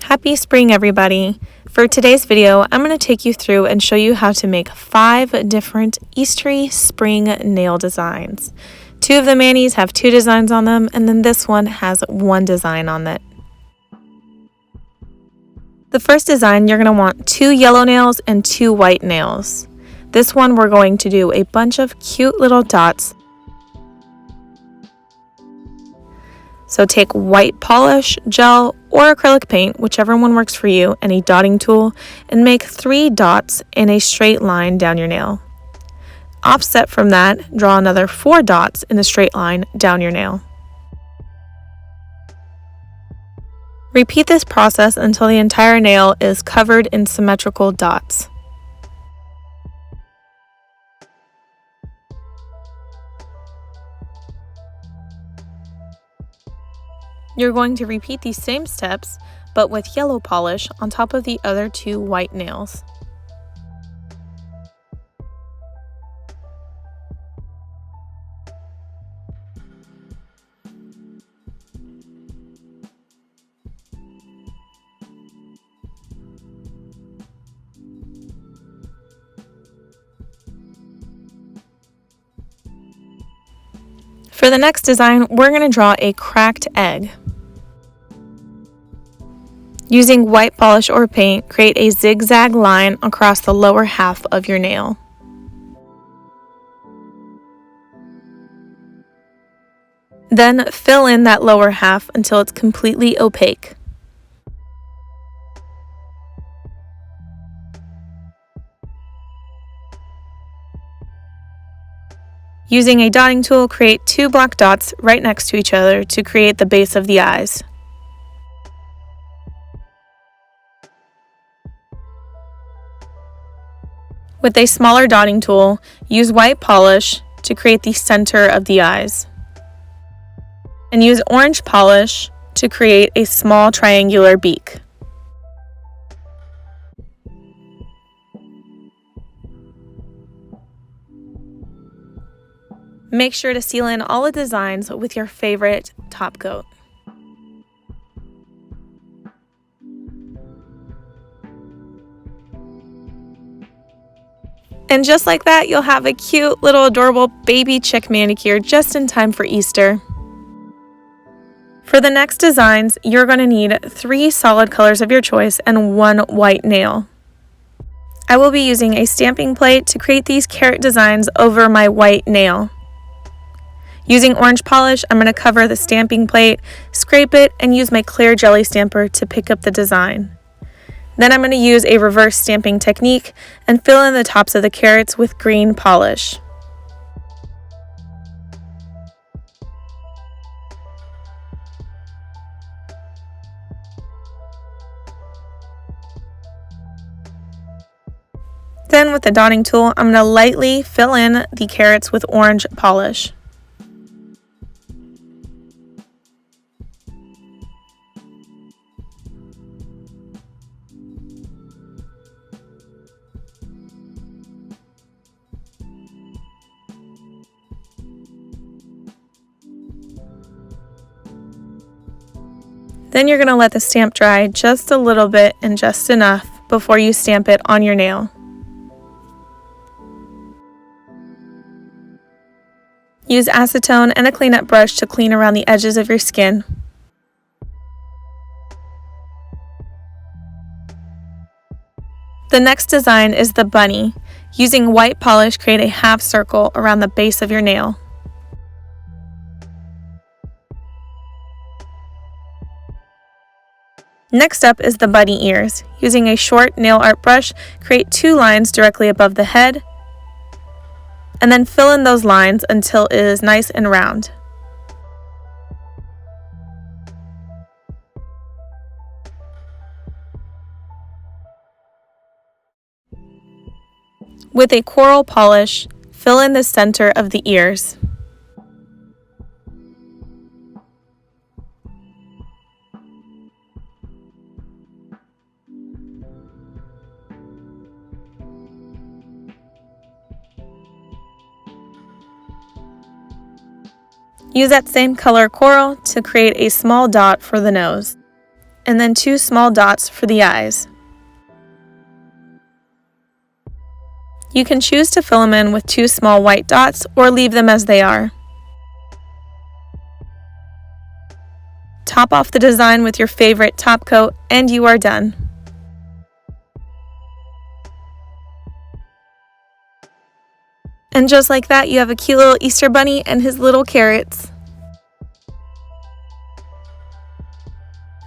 Happy spring, everybody! For today's video, I'm going to take you through and show you how to make 5 different Eastery spring nail designs. 2 of the manis have 2 designs on them, and then this one has 1 design on it. The first design, you're going to want 2 yellow nails and 2 white nails. This one, we're going to do a bunch of cute little dots. So take white polish, gel, or acrylic paint, whichever one works for you, and a dotting tool, and make 3 dots in a straight line down your nail. Offset from that, draw another 4 dots in a straight line down your nail. Repeat this process until the entire nail is covered in symmetrical dots. You're going to repeat these same steps, but with yellow polish on top of the other 2 white nails. For the next design, we're going to draw a cracked egg. Using white polish or paint, create a zigzag line across the lower half of your nail. Then fill in that lower half until it's completely opaque. Using a dotting tool, create 2 black dots right next to each other to create the base of the eyes. With a smaller dotting tool, use white polish to create the center of the eyes. And use orange polish to create a small triangular beak. Make sure to seal in all the designs with your favorite top coat. And just like that, you'll have a cute little adorable baby chick manicure just in time for Easter. For the next designs, you're going to need 3 solid colors of your choice and 1 white nail. I will be using a stamping plate to create these carrot designs over my white nail. Using orange polish, I'm going to cover the stamping plate, scrape it, and use my clear jelly stamper to pick up the design. Then I'm going to use a reverse stamping technique and fill in the tops of the carrots with green polish. Then with the dotting tool, I'm going to lightly fill in the carrots with orange polish. Then you're going to let the stamp dry just a little bit and just enough before you stamp it on your nail. Use acetone and a cleanup brush to clean around the edges of your skin. The next design is the bunny. Using white polish, create a half circle around the base of your nail. Next up is the bunny ears. Using a short nail art brush, create 2 lines directly above the head, and then fill in those lines until it is nice and round. With a coral polish, fill in the center of the ears. Use that same color coral to create a small dot for the nose. and then 2 small dots for the eyes. You can choose to fill them in with 2 small white dots or leave them as they are. Top off the design with your favorite top coat and you are done. And just like that, you have a cute little Easter bunny and his little carrots.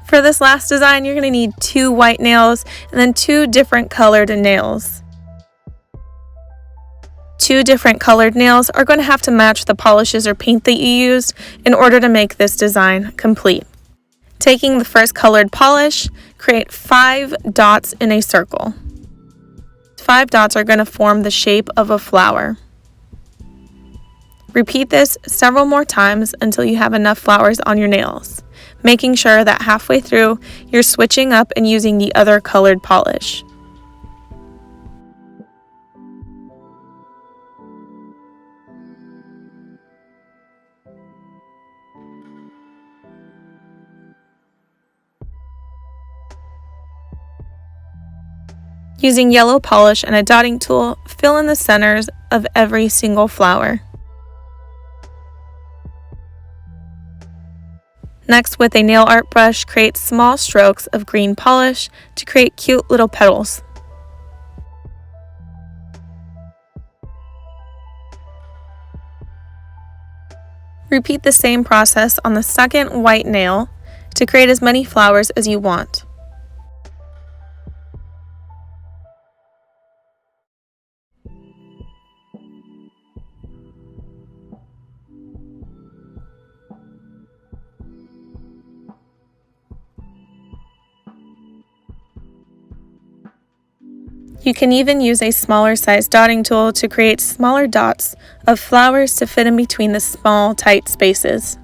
For this last design, you're going to need 2 white nails and then 2 different colored nails. 2 different colored nails are going to have to match the polishes or paint that you used in order to make this design complete. Taking the first colored polish, create 5 dots in a circle. 5 dots are going to form the shape of a flower. Repeat this several more times until you have enough flowers on your nails, making sure that halfway through you're switching up and using the other colored polish. Using yellow polish and a dotting tool, fill in the centers of every single flower. Next, with a nail art brush, create small strokes of green polish to create cute little petals. Repeat the same process on the second white nail to create as many flowers as you want. You can even use a smaller size dotting tool to create smaller dots of flowers to fit in between the small, tight spaces.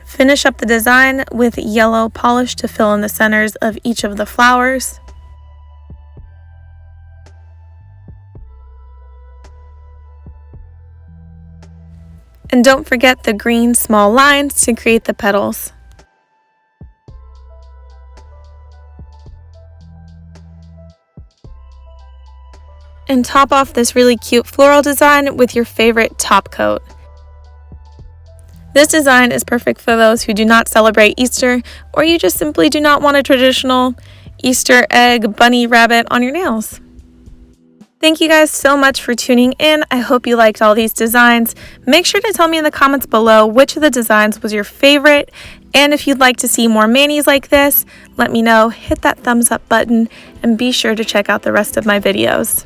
Finish up the design with yellow polish to fill in the centers of each of the flowers. And don't forget the green small lines to create the petals. And top off this really cute floral design with your favorite top coat. This design is perfect for those who do not celebrate Easter, or you just simply do not want a traditional Easter egg, bunny, rabbit on your nails. Thank you guys so much for tuning in. I hope you liked all these designs. Make sure to tell me in the comments below which of the designs was your favorite. And if you'd like to see more manis like this, let me know. Hit that thumbs up button and be sure to check out the rest of my videos.